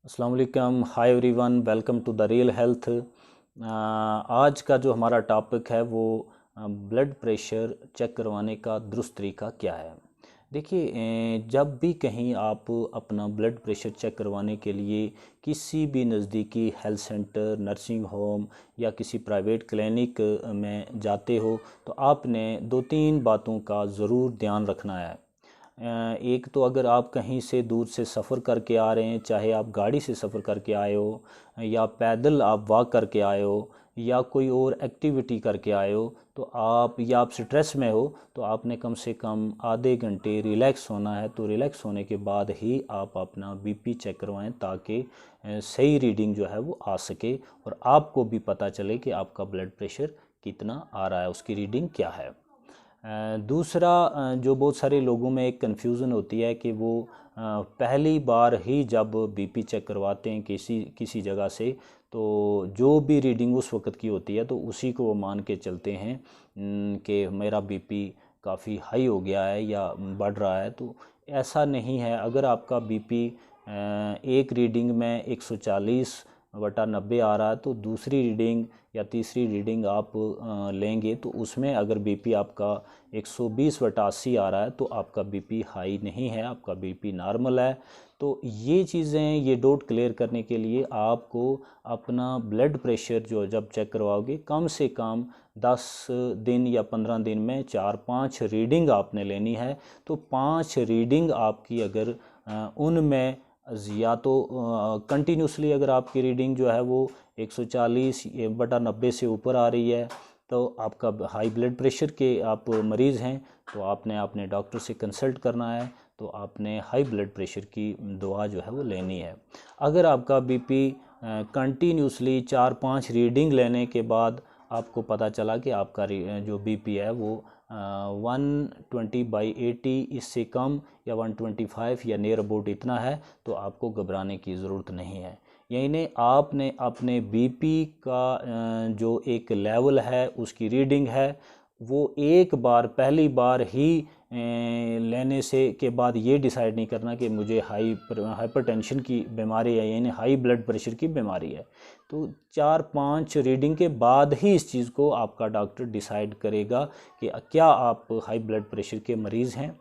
अस्सलाम वालेकुम, hi everyone, welcome to the Real Health. आज का जो हमारा टॉपिक है वो ब्लड प्रेशर चेक करवाने का दुरुस्त तरीका क्या है। देखिए, जब भी कहीं आप अपना ब्लड प्रेशर चेक करवाने के लिए किसी भी नज़दीकी हेल्थ सेंटर, नर्सिंग होम या किसी प्राइवेट क्लिनिक में जाते हो तो आपने दो तीन बातों का ज़रूर ध्यान रखना है। एक तो अगर आप कहीं से दूर से सफ़र करके आ रहे हैं, चाहे आप गाड़ी से सफ़र करके आए हो या पैदल आप वॉक करके आए हो या कोई और एक्टिविटी करके आए हो, तो आप स्ट्रेस में हो तो आपने कम से कम आधे घंटे रिलैक्स होना है। तो रिलैक्स होने के बाद ही आप अपना बीपी चेक करवाएं ताकि सही रीडिंग जो है वो आ सके और आपको भी पता चले कि आपका ब्लड प्रेशर कितना आ रहा है, उसकी रीडिंग क्या है। दूसरा, जो बहुत सारे लोगों में एक कन्फ्यूज़न होती है कि वो पहली बार ही जब बीपी चेक करवाते हैं किसी किसी जगह से, तो जो भी रीडिंग उस वक्त की होती है तो उसी को वो मान के चलते हैं कि मेरा बीपी काफ़ी हाई हो गया है या बढ़ रहा है। तो ऐसा नहीं है। अगर आपका बीपी एक रीडिंग में 140/90 आ रहा है तो दूसरी रीडिंग या तीसरी रीडिंग आप लेंगे तो उसमें अगर बीपी आपका 120/80 आ रहा है तो आपका बीपी हाई नहीं है, आपका बीपी नॉर्मल है। तो ये चीज़ें, ये डाउट क्लियर करने के लिए आपको अपना ब्लड प्रेशर जो जब चेक करवाओगे कम से कम 10 दिन या 15 दिन में 4-5 रीडिंग आपने लेनी है। तो 5 रीडिंग आपकी अगर उनमें या तो कंटिन्यूसली अगर आपकी रीडिंग जो है वो 140/90 से ऊपर आ रही है तो आपका हाई ब्लड प्रेशर के आप मरीज़ हैं, तो आपने अपने डॉक्टर से कंसल्ट करना है। तो आपने हाई ब्लड प्रेशर की दवा जो है वो लेनी है। अगर आपका बीपी कंटिन्यूसली 4-5 रीडिंग लेने के बाद आपको पता चला कि आपका जो बीपी है वो 120/80 इससे कम या 125 या नियर अबाउट इतना है, तो आपको घबराने की ज़रूरत नहीं है। यानी आपने अपने बीपी का जो एक लेवल है, उसकी रीडिंग है, वो एक बार पहली बार ही लेने से के बाद ये डिसाइड नहीं करना कि मुझे हाइपरटेंशन की बीमारी है, यानी हाई ब्लड प्रेशर की बीमारी है। तो 4-5 रीडिंग के बाद ही इस चीज़ को आपका डॉक्टर डिसाइड करेगा कि क्या आप हाई ब्लड प्रेशर के मरीज़ हैं।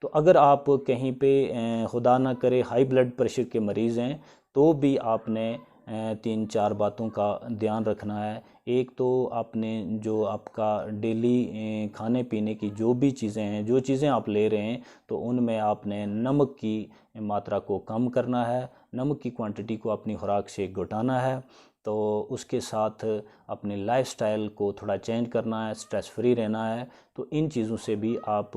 तो अगर आप कहीं पे खुदा ना करे हाई ब्लड प्रेशर के मरीज़ हैं तो भी आपने 3-4 बातों का ध्यान रखना है। एक तो आपने जो आपका डेली खाने पीने की जो भी चीज़ें हैं, जो चीज़ें आप ले रहे हैं, तो उनमें आपने नमक की मात्रा को कम करना है, नमक की क्वांटिटी को अपनी खुराक से घटाना है। तो उसके साथ अपने लाइफस्टाइल को थोड़ा चेंज करना है, स्ट्रेस फ्री रहना है। तो इन चीज़ों से भी आप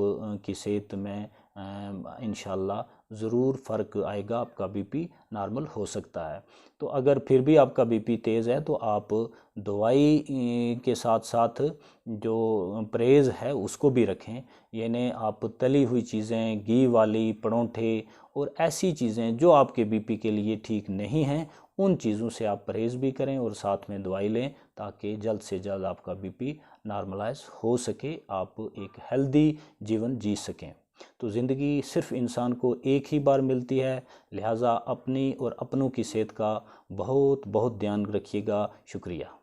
की सेहत में इंशाल्लाह ज़रूर फ़र्क आएगा, आपका बीपी नॉर्मल हो सकता है। तो अगर फिर भी आपका बीपी तेज़ है तो आप दवाई के साथ साथ जो परहेज़ है उसको भी रखें। यानी आप तली हुई चीज़ें, घी वाली परोंठे और ऐसी चीज़ें जो आपके बीपी के लिए ठीक नहीं हैं, उन चीज़ों से आप परहेज़ भी करें और साथ में दवाई लें ताकि जल्द से जल्द आपका बीपी नॉर्मलाइज हो सके, आप एक हेल्दी जीवन जी सकें। तो ज़िंदगी सिर्फ इंसान को एक ही बार मिलती है, लिहाजा अपनी और अपनों की सेहत का बहुत बहुत ध्यान रखिएगा। शुक्रिया।